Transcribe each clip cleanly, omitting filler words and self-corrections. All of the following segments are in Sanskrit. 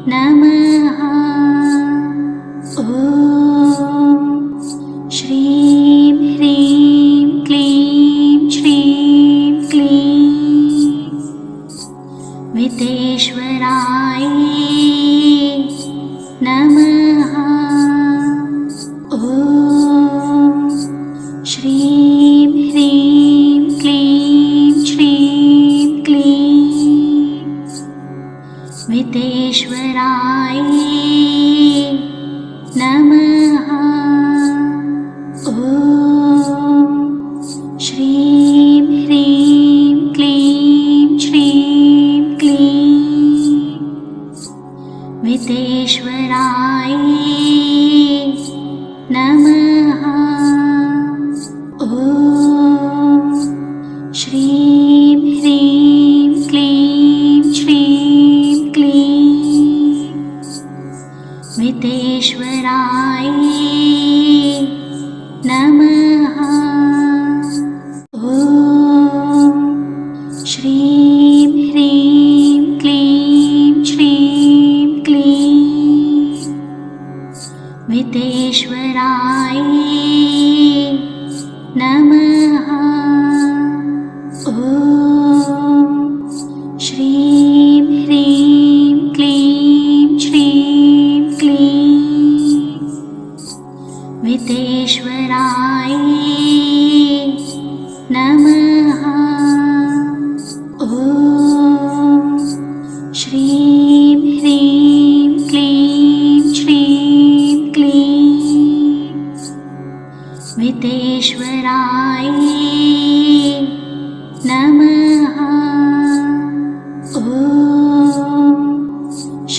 नमः। ॐ श्रीं ह्रीं क्लीं श्रीं क्लीं वितेश्वराय नमः। ॐ श्रीं ह्रीं क्लीं श्रीं क्लीं वितेश्वराय नमः। ॐ श्रीं ह्रीं क्लीं श्रीं क्लीं वितेश्वराय नमः। ॐ श्रीं ह्रीं क्लीं श्रीं क्लीं वितेश्वराय नमः। ॐ श्रीं ह्रीं क्लीं श्रीं क्लीं वितेश्वराय नमः। ॐ श्रीं ह्रीं क्लीं श्रीं क्लीं वितेश्वराय नमः। ॐ श्रीं ह्रीं क्लीं श्रीं क्लीं वितेश्वराय नमः। ॐ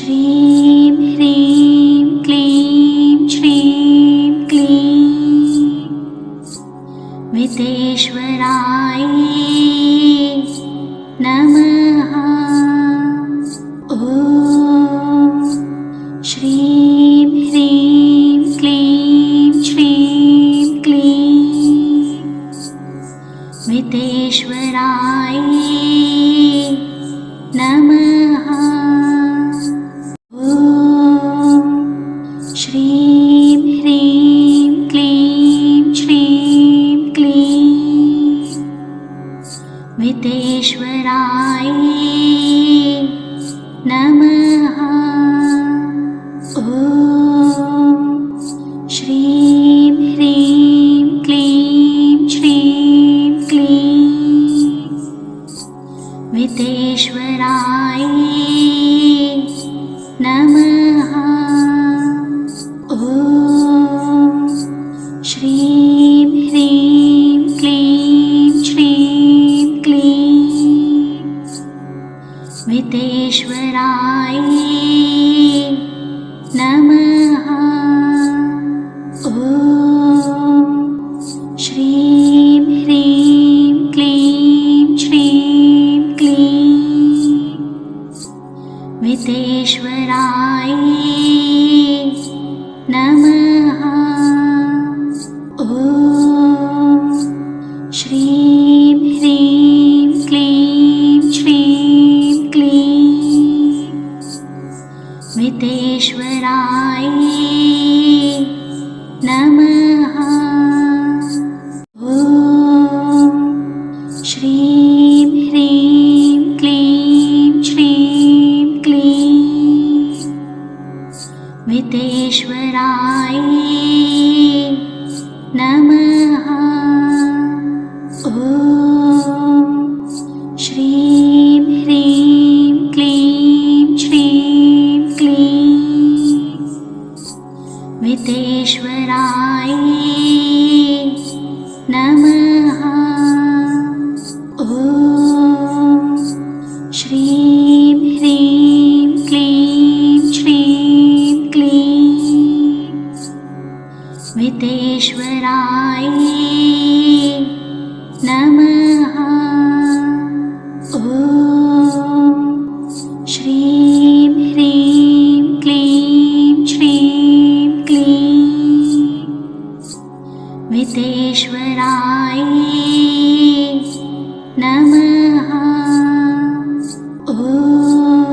श्रीं ह्रीं क्लीं श्रीं क्लीं वितेश्वराय नमः। ॐ श्रीं ह्रीं क्लीं श्रीं क्लीं वितेश्वराय नमः। ॐ श्रीं ह्रीं क्लीं श्रीं क्लीं वितेश्वराय नमः। ॐ श्रीं ह्रीं क्लीं श्रीं क्लीं वितेश्वराय नमः। ॐ श्रीं ह्रीं क्लीं श्रीं क्लीं वितेश्वराय नमः। ॐ श्रीं ह्रीं क्लीं श्रीं क्लीं वितेश्वराय नमः। ॐ श्रीं ह्रीं क्लीं श्रीं क्लीं वितेश्वराय नमः। ॐ श्रीं ह्रीं क्लीं श्रीं क्लीं वितेश्वराय नमः। ॐ श्रीं ह्रीं क्लीं श्रीं क्लीं वितेश्वराय नमः। ॐ श्रीं ह्रीं क्लीं श्रीं क्लीं वितेश्वराय नमः। ॐ श्रीं ह्रीं क्लीं श्रीं क्लीं वितेश्वराय नमः। ॐ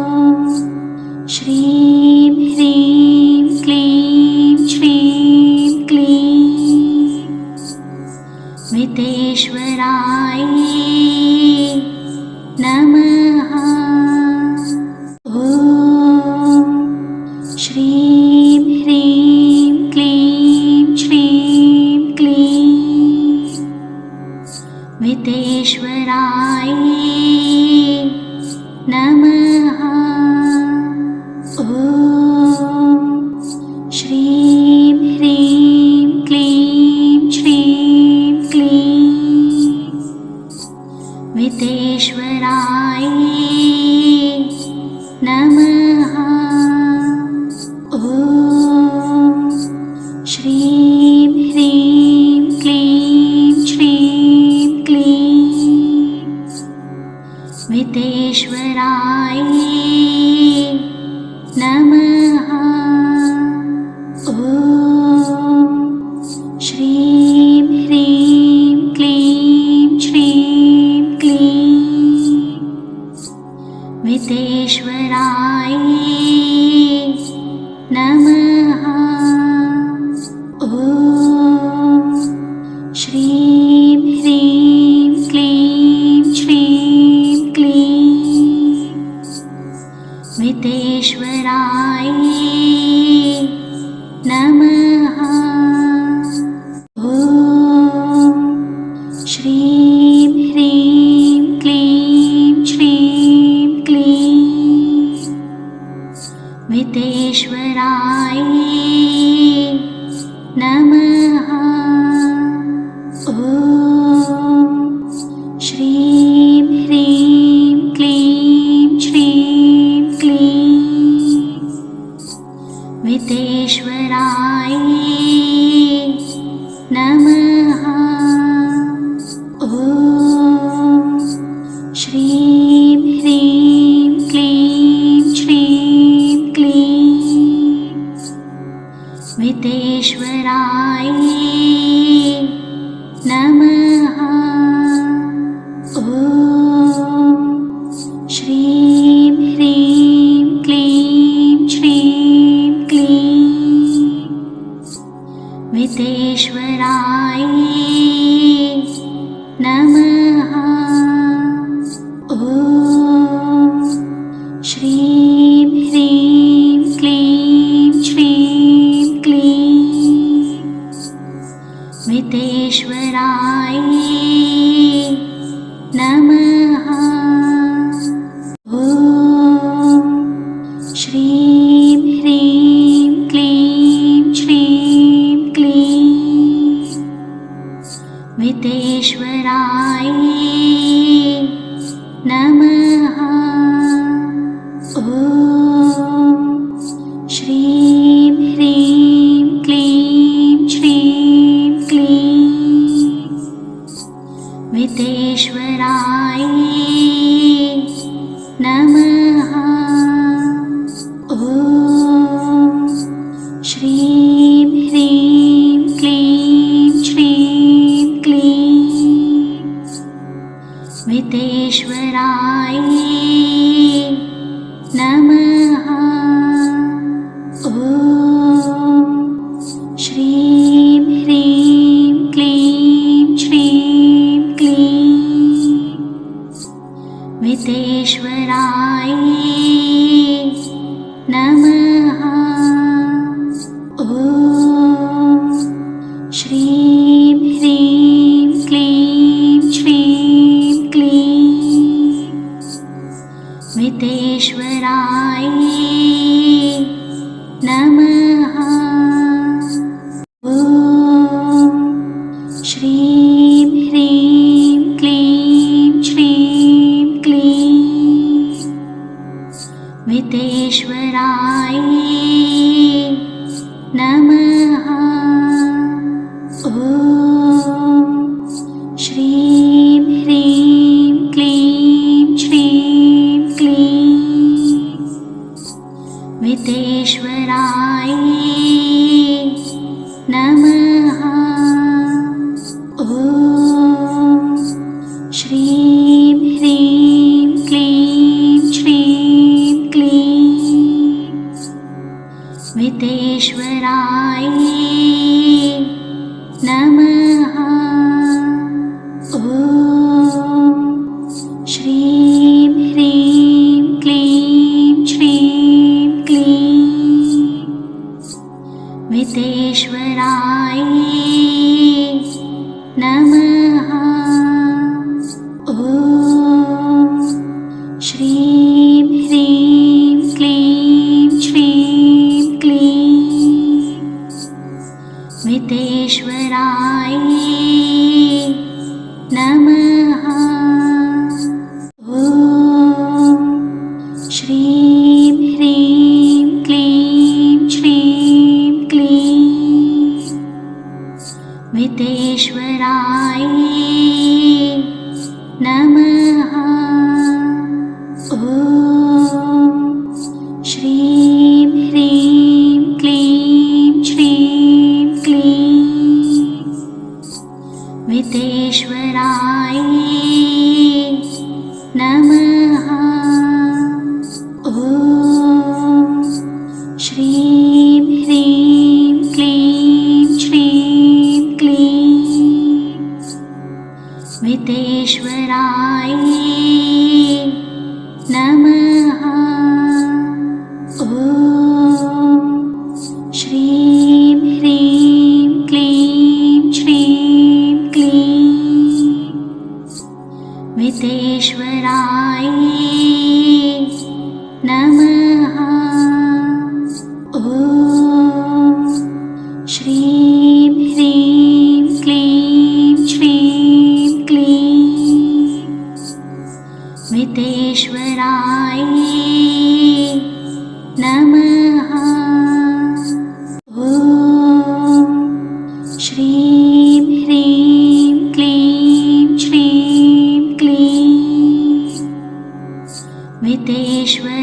नमः। ॐ श्रीं ह्रीं क्लीं श्रीं क्लीं वितेश्वराय नमः। ॐ श्रीं ह्रीं क्लीं श्रीं क्लीं वितेश्वराय नमः। ॐ श्रीं ह्रीं क्लीं श्रीं क्लीं वितेश्वराय नमः। ॐ श्रीं ह्रीं क्लीं श्रीं क्लीं वितेश्वराय नमः। ॐ श्रीं ह्रीं क्लीं श्रीं क्लीं वितेश्वराय नमः। ॐ श्रीं ह्रीं क्लीं श्रीं क्लीं वितेश्वराय नमः। ॐ श्रीं ह्रीं क्लीं श्रीं क्लीं वितेश्वराय नमः। ॐ श्रीं ह्रीं क्लीं श्रीं क्लीं वितेश्वराय नमः। ॐ श्रीं ह्रीं क्लीं श्रीं क्लीं वितेश्वराय नमः। ॐ श्रीं ह्रीं क्लीं श्रीं क्लीं वितेश्वराय नमः। ॐ श्रीं ह्रीं क्लीं श्रीं क्लीं वितेश्वराय नमः। ॐ श्रीं ह्रीं क्लीं श्रीं क्लीं वितेश्वराय नमः। ॐ श्रीं ह्रीं क्लीं श्रीं क्लीं वितेश्वराय नमः। ॐ श्रीं ह्रीं क्लीं श्रीं क्लीं वितेश्वराय नमः। ॐ श्रीं ह्रीं क्लीं श्रीं क्लीं वितेश्वराय नमः। ॐ श्रीं ह्रीं क्लीं श्रीं क्लीं वितेश्वराय नमः। ॐ श्रीं ह्रीं क्लीं श्रीं क्लीं वितेश्वराय नमः। ॐ श्रीं ह्रीं क्लीं श्रीं क्लीं वितेश्वराय नमः। ॐ श्रीं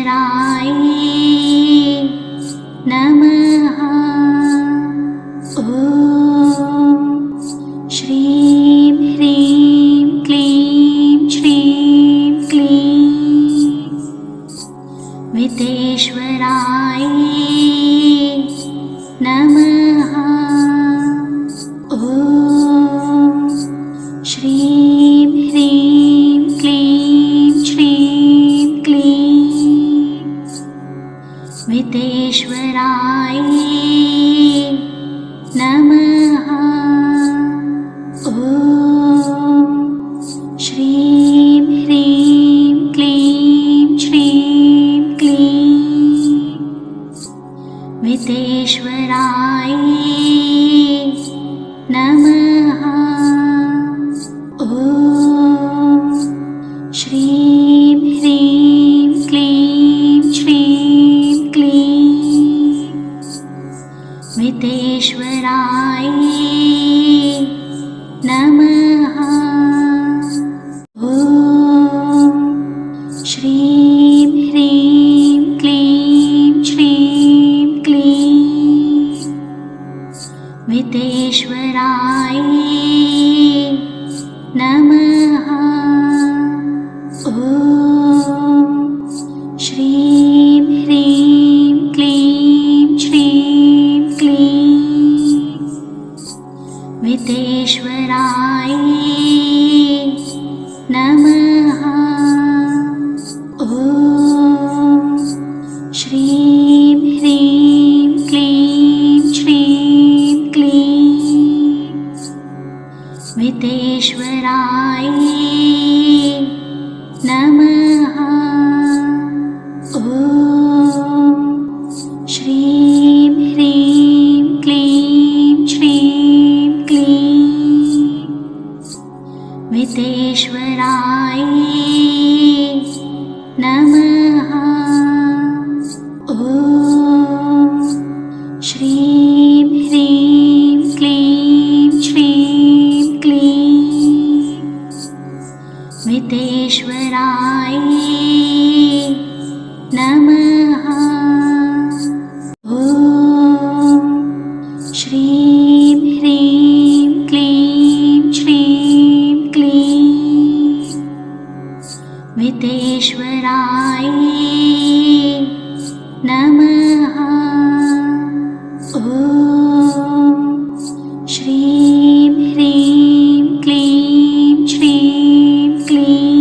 वितेश्वराय नमः। ॐ श्रीं ह्रीं क्लीं श्रीं क्लीं वितेश्वराय नमः। ॐ श्रीं ह्रीं क्लीं श्रीं क्लीं वितेश्वराय नमः। ॐ श्रीं ह्रीं क्लीं श्रीं क्लीं वितेश्वराय नमः। ॐ श्रीं ह्रीं क्लीं श्रीं क्लीं वितेश्वराय नमः। ॐ श्रीं ह्रीं क्लीं श्रीं क्लीं वितेश्वराय नमः। ॐ श्रीं ह्रीं क्लीं श्रीं क्लीं वितेश्वराय नमः। ॐ श्रीं ह्रीं क्लीं श्रीं क्लीं वितेश्वराय नमः। ॐ श्रीं ह्रीं क्लीं श्रीं क्लीं वितेश्वराय नमः। ॐ श्रीं ह्रीं क्लीं श्रीं क्लीं वितेश्वराय नमः। ॐ श्रीं ह्रीं क्लीं श्रीं क्लीं वितेश्वराय नमः। ॐ श्रीं ह्रीं क्लीं श्रीं क्लीं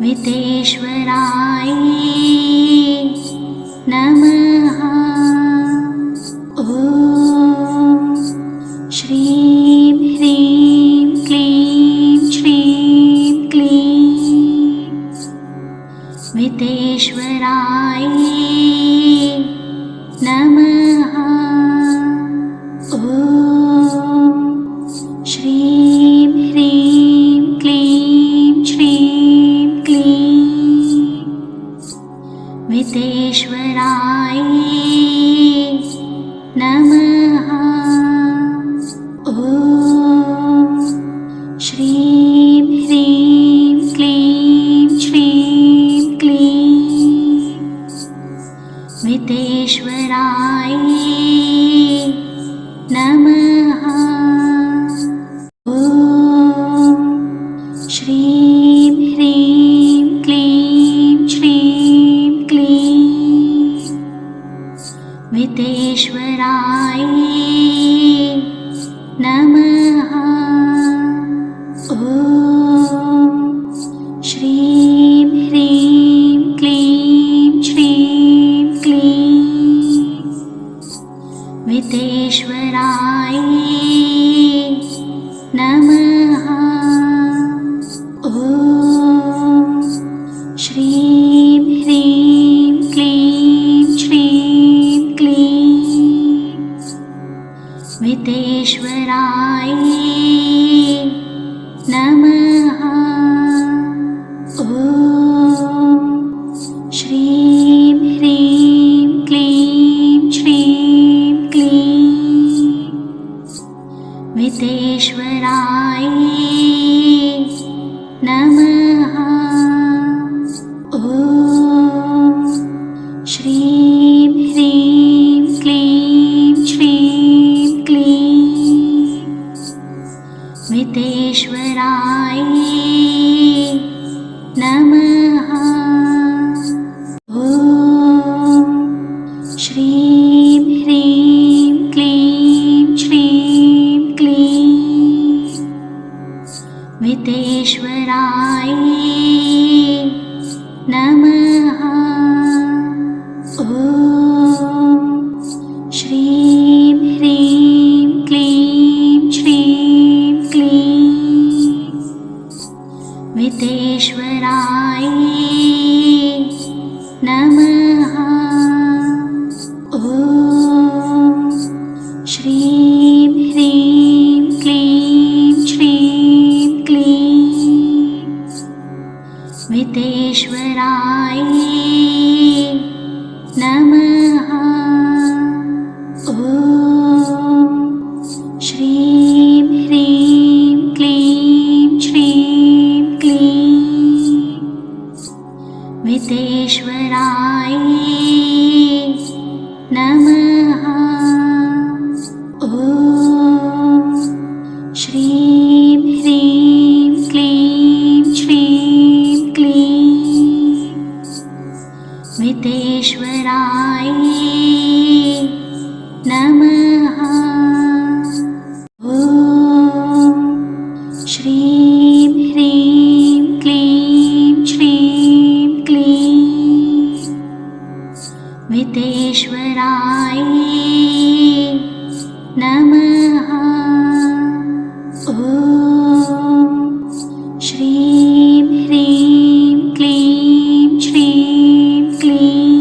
वितेश्वराय नमः। ॐ श्रीं ह्रीं क्लीं श्रीं क्लीं वितेश्वराय नमः। ॐ श्रीं ह्रीं क्लीं श्रीं क्लीं वितेश्वराय नमः। ॐ श्रीं ह्रीं क्लीं श्रीं क्लीं वितेश्वराय नमः। ॐ श्रीं ह्रीं क्लीं श्रीं क्लीं वितेश्वराय वितेश्वराय नमः। ॐ श्रीं ह्रीं क्लीं श्रीं क्लीं वितेश्वराय नमः। ॐ श्रीं ह्रीं क्लीं श्रीं क्लीं वितेश्वराय नमः। ॐ श्रीं ह्रीं क्लीं श्रीं क्लीं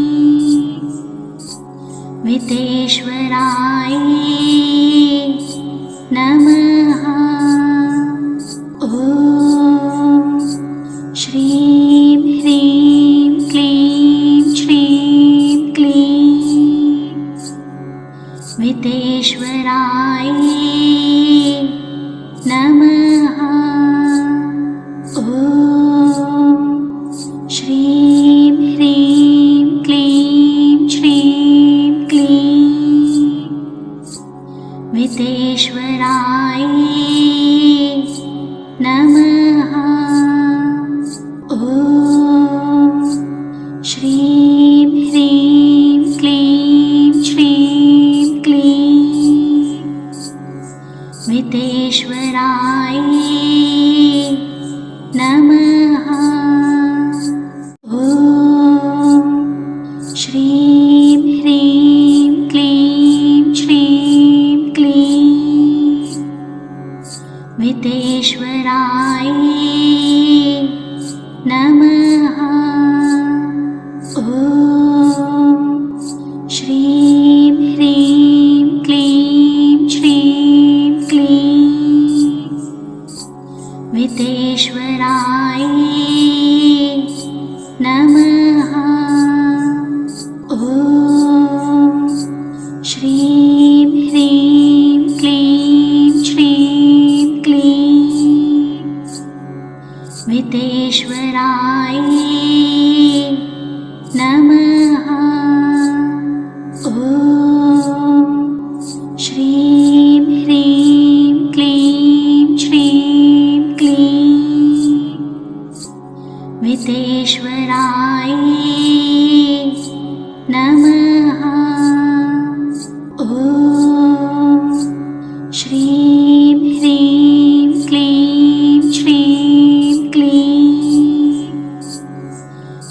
वितेश्वराय नमः। ॐ श्रीं ह्रीं क्लीं श्रीं क्लीं वितेश्वराय नमः। ॐ श्रीं ह्रीं क्लीं श्रीं क्लीं वितेश्वराय नमः। ॐ श्रीं ह्रीं क्लीं श्रीं क्लीं वितेश्वराय नमः। ॐ श्रीं ह्रीं क्लीं श्रीं क्लीं वितेश्वराय नमः। ॐ श्रीं ह्रीं क्लीं श्रीं क्लीं वितेश्वराय नमः। ॐ श्रीं ह्रीं क्लीं श्रीं क्लीं वितेश्वराय नमः। ॐ श्रीं ह्रीं क्लीं श्रीं क्लीं वितेश्वराय नमः। ॐ श्रीं ह्रीं क्लीं श्रीं क्लीं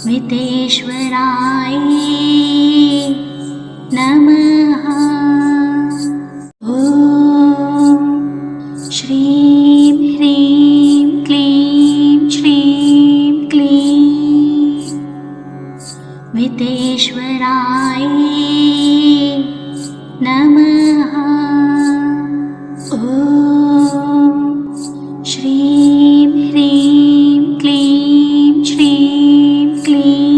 वितेश्वराय नमः। ॐ श्रीं ह्रीं क्लीं श्रीं क्लीं वितेश्वराय नमः। ॐ श्रीं ह्रीं क्लीं श्रीं क्लीं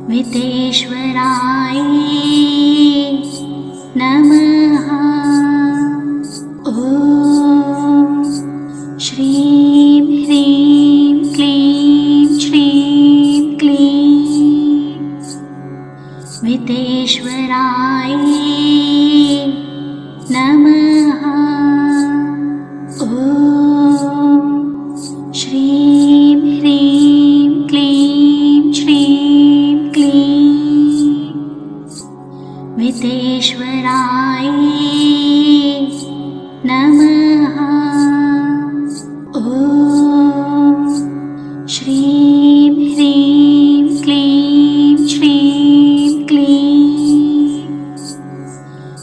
वितेश्वराय नमः। ॐ श्रीं ह्रीं क्लीं श्रीं क्लीं वितेश्वराय नमः। ॐ श्रीं ह्रीं क्लीं श्रीं क्लीं वितेश्वराय नमः। ॐ श्रीं ह्रीं क्लीं श्रीं क्लीं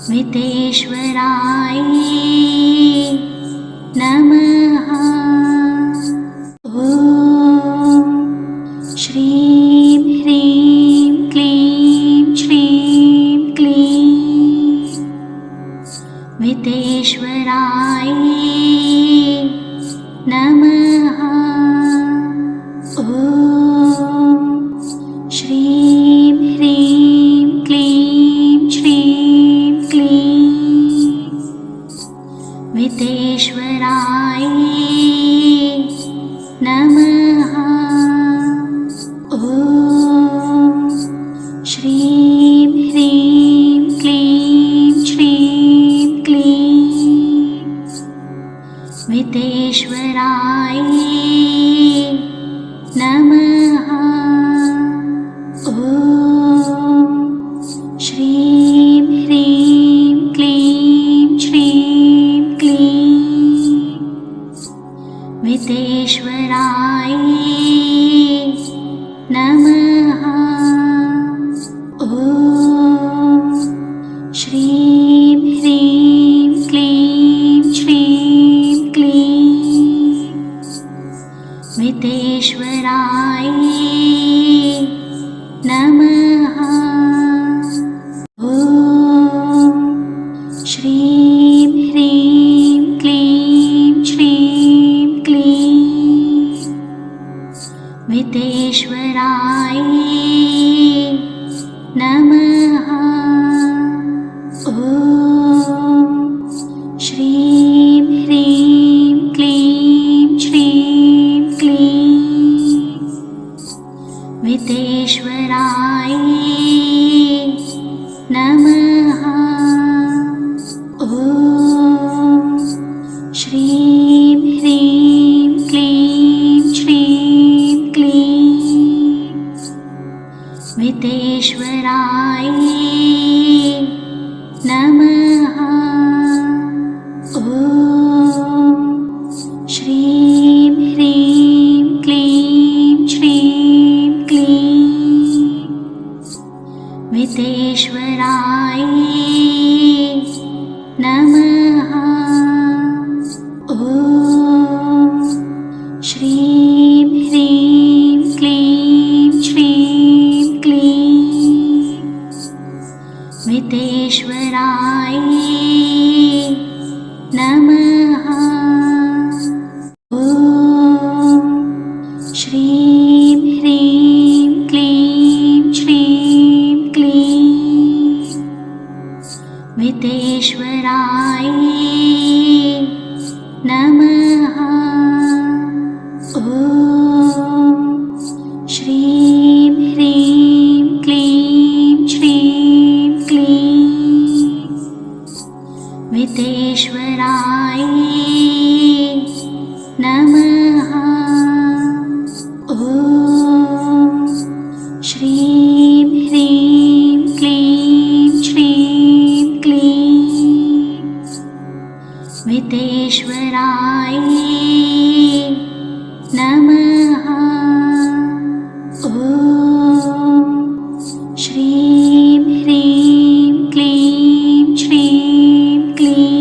वितेश्वराय नमः। ॐ श्रीं ह्रीं क्लीं श्रीं क्लीं वितेश्वराय नमः। ॐ श्रीं ह्रीं क्लीं श्रीं क्लीं वितेश्वराय नमः। वितेश्वराय नमः। ॐ श्रीं ह्रीं क्लीं श्रीं क्लीं वितेश्वराय नमः। ॐ श्रीं ह्रीं क्लीं श्रीं क्लीं वितेश्वराय नमः। ॐ श्रीं ह्रीं क्लीं श्रीं क्लीं वितेश्वराय नमः। ॐ श्रीं ह्रीं क्लीं श्रीं क्लीं वितेश्वराय नमः। ॐ श्रीं ह्रीं क्लीं श्रीं क्लीं वितेश्वराय नमः। ॐ श्रीं ह्रीं क्लीं श्रीं क्लीं वितेश्वराय नमः। ॐ श्रीं ह्रीं क्लीं श्रीं क्लीं वितेश्वराय नमः। ॐ श्रीं ह्रीं क्लीं श्रीं क्लीं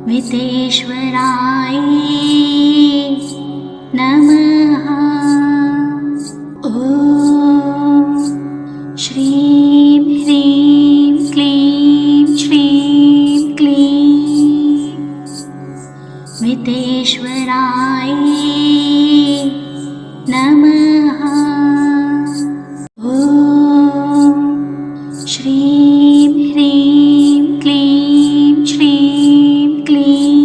वितेश्वराय नमः। ॐ श्रीं ह्रीं क्लीं श्रीं क्लीं वितेश्वराय नमः। ॐ श्रीं ह्रीं क्लीं श्रीं क्लीं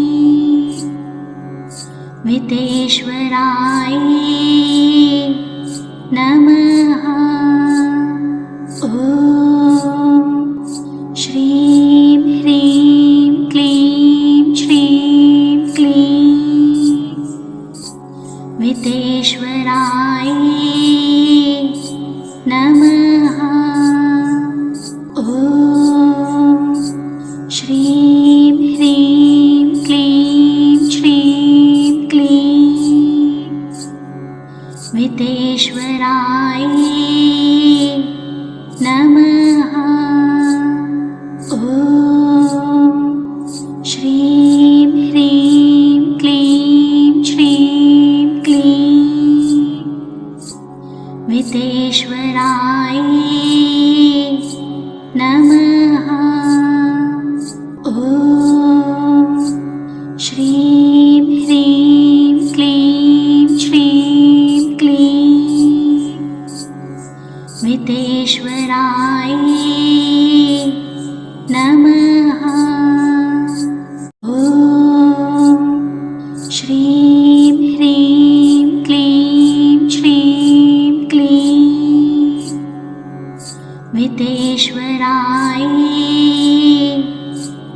वितेश्वराय नमः। ॐ श्रीं ह्रीं क्लीं श्रीं क्लीं वितेश्वराय नमः। ॐ श्रीं ह्रीं क्लीं श्रीं क्लीं वितेश्वराय नमः। ॐ श्रीं ह्रीं क्लीं श्रीं क्लीं वितेश्वराय नमः। ॐ श्रीं ह्रीं क्लीं श्रीं क्लीं वितेश्वराय नमः। ॐ श्रीं ह्रीं क्लीं श्रीं क्लीं वितेश्वराय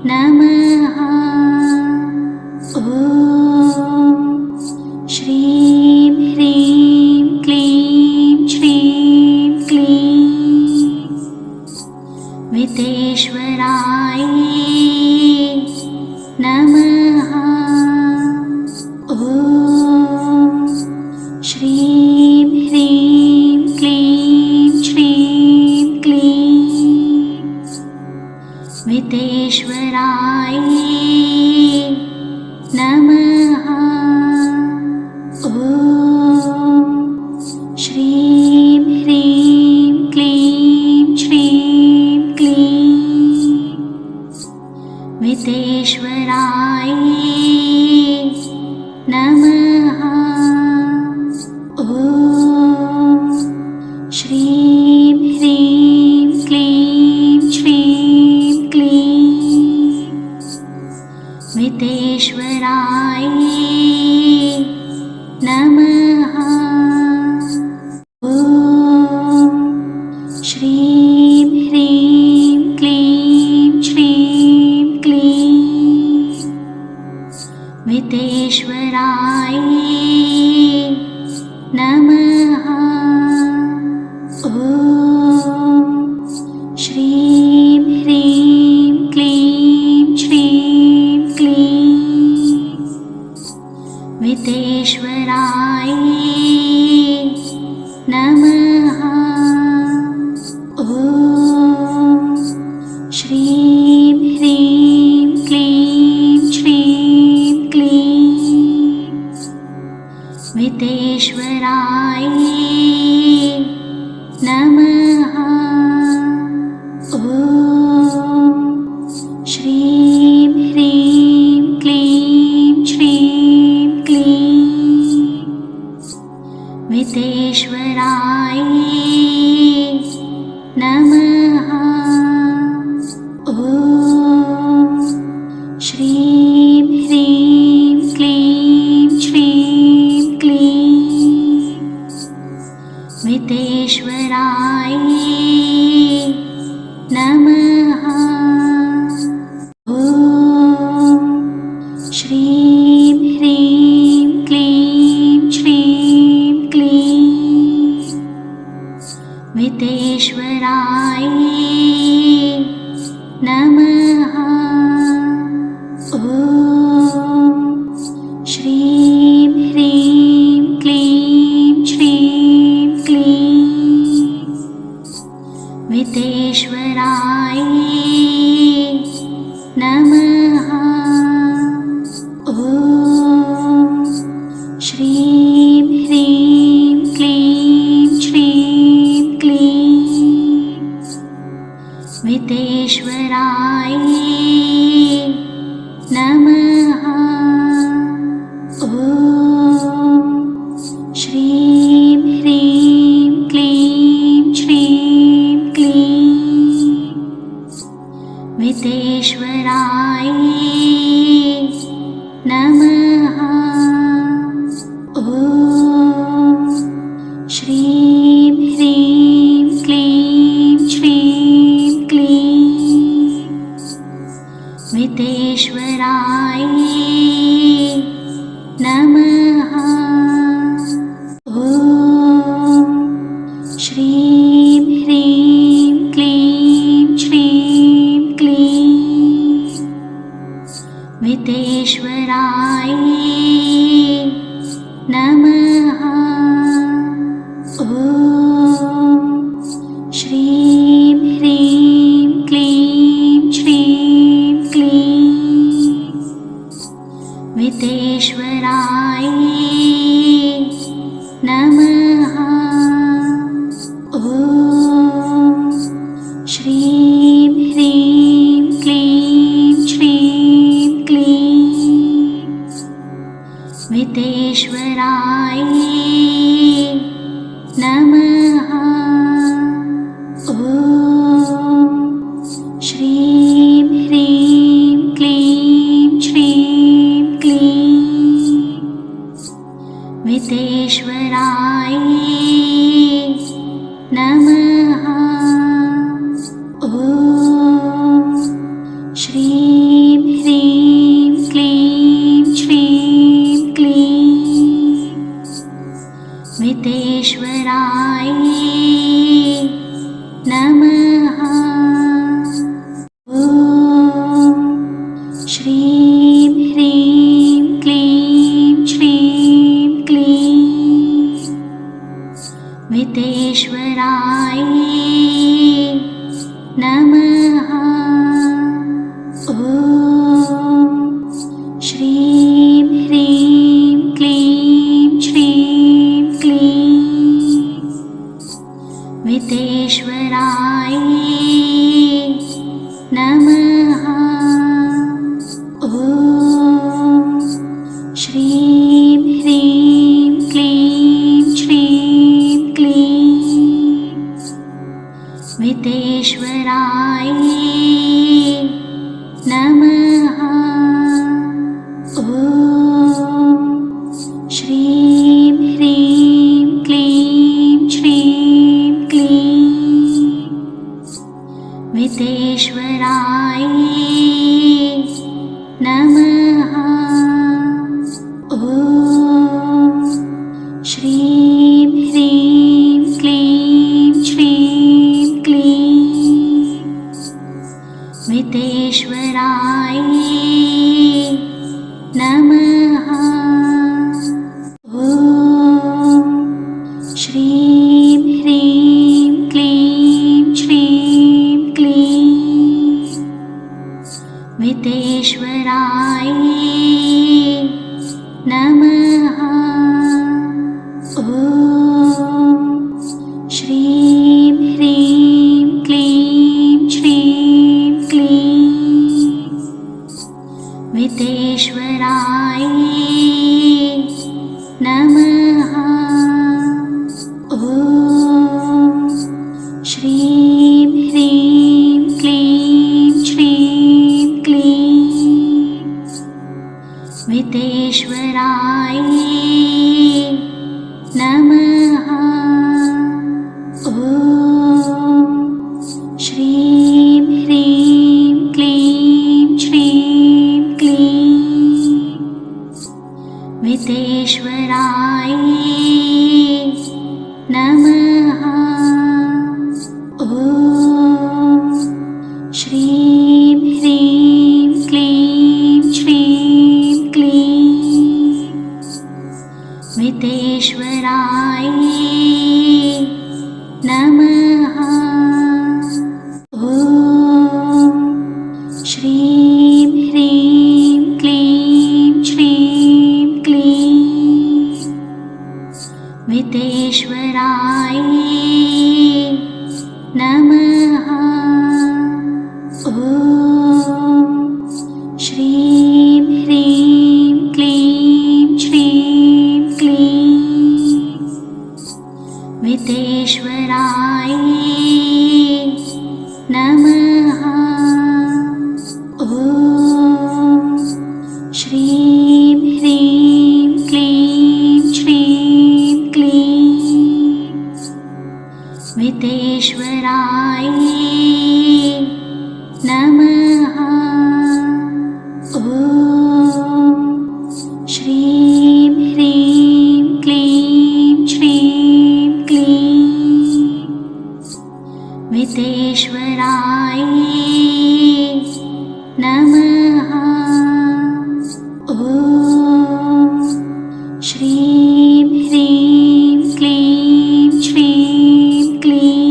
नमः। ॐ श्रीं ह्रीं क्लीं श्रीं क्लीं वितेश्वराय नमः। ॐ श्रीं ह्रीं क्लीं श्रीं क्लीं वितेश्वराय नमः। ॐ श्रीं ह्रीं क्लीं श्रीं क्लीं वितेश्वराय नमः। ॐ नमः। ॐ श्रीं ह्रीं क्लीं श्रीं क्लीं वितेश्वराय नमः। ॐ श्रीं ह्रीं क्लीं श्रीं क्लीं वितेश्वराय नमः। ॐ श्रीं ह्रीं क्लीं श्रीं क्लीं वितेश्वराय नमः। ॐ श्रीं ह्रीं क्लीं श्रीं क्लीं वितेश्वराय नमः। ॐ श्रीं ह्रीं क्लीं श्रीं क्लीं वितेश्वराय नमः। ॐ श्रीं ह्रीं क्लीं श्रीं क्लीं वितेश्वराय नमः। ॐ श्रीं ह्रीं क्लीं श्रीं क्लीं वितेश्वराय नमः। ॐ श्रीं ह्रीं क्लीं श्रीं क्लीं वितेश्वराय नमः। ॐ श्रीं ह्रीं क्लीं श्रीं क्लीं वितेश्वराय नमः। ॐ श्रीं ह्रीं क्लीं श्रीं क्लीं वितेश्वराय नमः। ॐ श्रीं ह्रीं क्लीं श्रीं क्लीं वितेश्वराय नमः। ॐ श्रीं ह्रीं क्लीं श्रीं क्लीं वितेश्वराय नमः। ॐ श्रीं ह्रीं क्लीं श्रीं क्लीं वितेश्वराय नमः। ॐ श्रीं ह्रीं क्लीं श्रीं क्लीं वितेश्वराय नमः। ॐ श्रीं ह्रीं क्लीं श्रीं क्लीं वितेश्वराय नमः। ॐ श्रीं ह्रीं क्लीं श्रीं क्लीं वितेश्वराय नमः। ॐ श्रीं ह्रीं क्लीं श्रीं क्लीं वितेश्वराय नमः। ॐ श्रीं ह्रीं क्लीं श्रीं क्लीं वितेश्वराय नमः। ॐ श्रीं ह्रीं क्लीं श्रीं क्लीं वितेश्वराय नमः। ॐ श्रीं ह्रीं क्लीं श्रीं क्लीं वितेश्वराय नमः। ॐ श्रीं ह्रीं क्लीं श्रीं क्लीं वितेश्वराय नमः। ॐ श्रीं ह्रीं क्लीं श्रीं क्लीं वितेश्वराय नमः। ॐ श्रीं ह्रीं क्लीं श्रीं क्लीं वितेश्वराय नमः। ॐ श्रीं ह्रीं क्लीं श्रीं क्लीं वितेश्वराय नमः। ॐ श्रीं ह्रीं क्लीं श्रीं क्लीं वितेश्वराय नमः। ॐ श्रीं ह्रीं क्लीं श्रीं क्लीं वितेश्वराय नमः। ॐ श्रीं ह्रीं क्लीं श्रीं क्लीं वितेश्वराय नमः। ॐ श्रीं ह्रीं क्लीं श्रीं क्लीं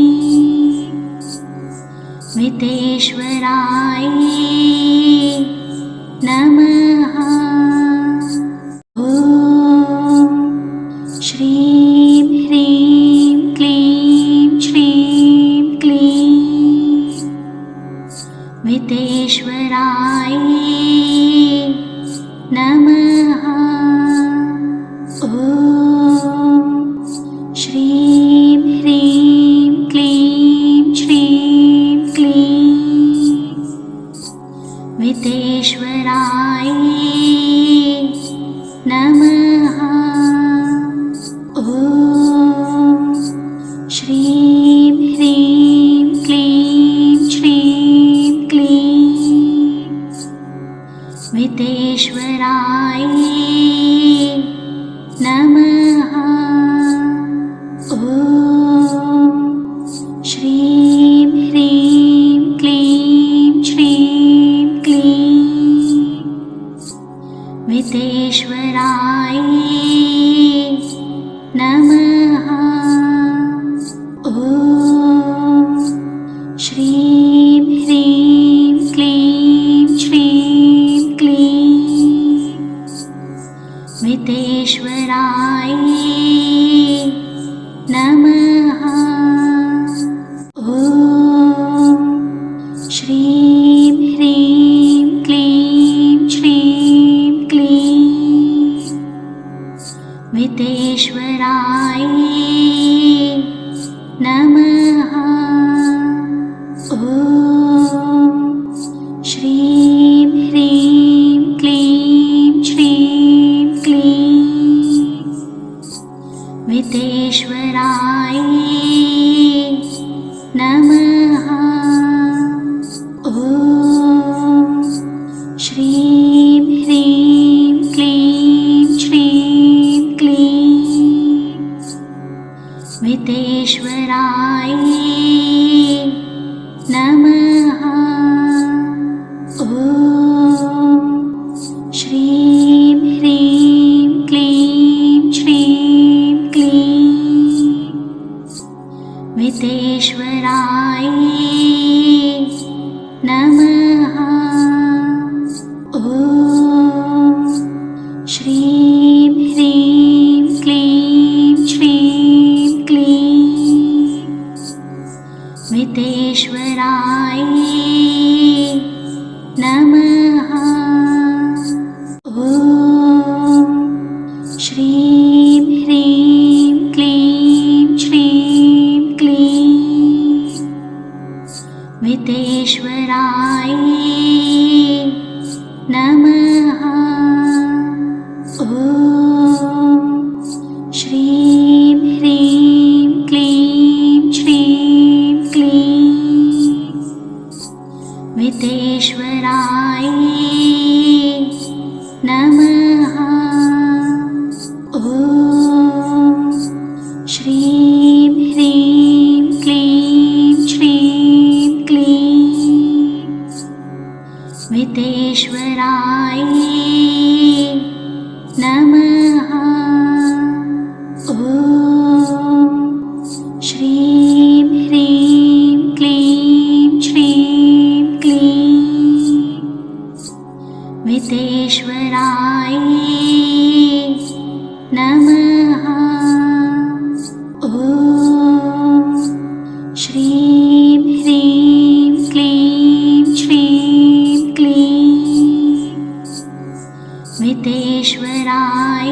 वितेश्वराय नमः। ॐ श्रीं ह्रीं क्लीं श्रीं क्लीं वितेश्वराय नमः। ॐ श्रीं ह्रीं क्लीं श्रीं क्लीं वितेश्वराय नमः। ॐ श्रीं ह्रीं क्लीं श्रीं क्लीं वितेश्वराय नमः। ॐ श्रीं ह्रीं क्लीं श्रीं क्लीं वितेश्वराय नमः। ॐ श्रीं ह्रीं क्लीं श्रीं क्लीं वितेश्वराय नमः। ॐ श्रीं ह्रीं क्लीं श्रीं क्लीं वितेश्वराय नमः। ॐ श्रीं ह्रीं क्लीं श्रीं क्लीं वितेश्वराय नमः। ॐ श्रीं ह्रीं क्लीं श्रीं क्लीं वितेश्वराय नमः। ॐ वितेश्वराय नमः। ॐ श्रीं ह्रीं क्लीं श्रीं क्लीं वितेश्वराय नमः। ॐ श्रीं ह्रीं क्लीं श्रीं क्लीं वितेश्वराय नमः। ॐ श्रीं ह्रीं क्लीं श्रीं क्लीं वितेश्वराय नमः। ॐ श्रीं ह्रीं क्लीं श्रीं क्लीं वितेश्वराय नमः। ॐ श्रीं ह्रीं क्लीं श्रीं क्लीं वितेश्वराय नमः। ॐ श्रीं ह्रीं क्लीं श्रीं क्लीं वितेश्वराय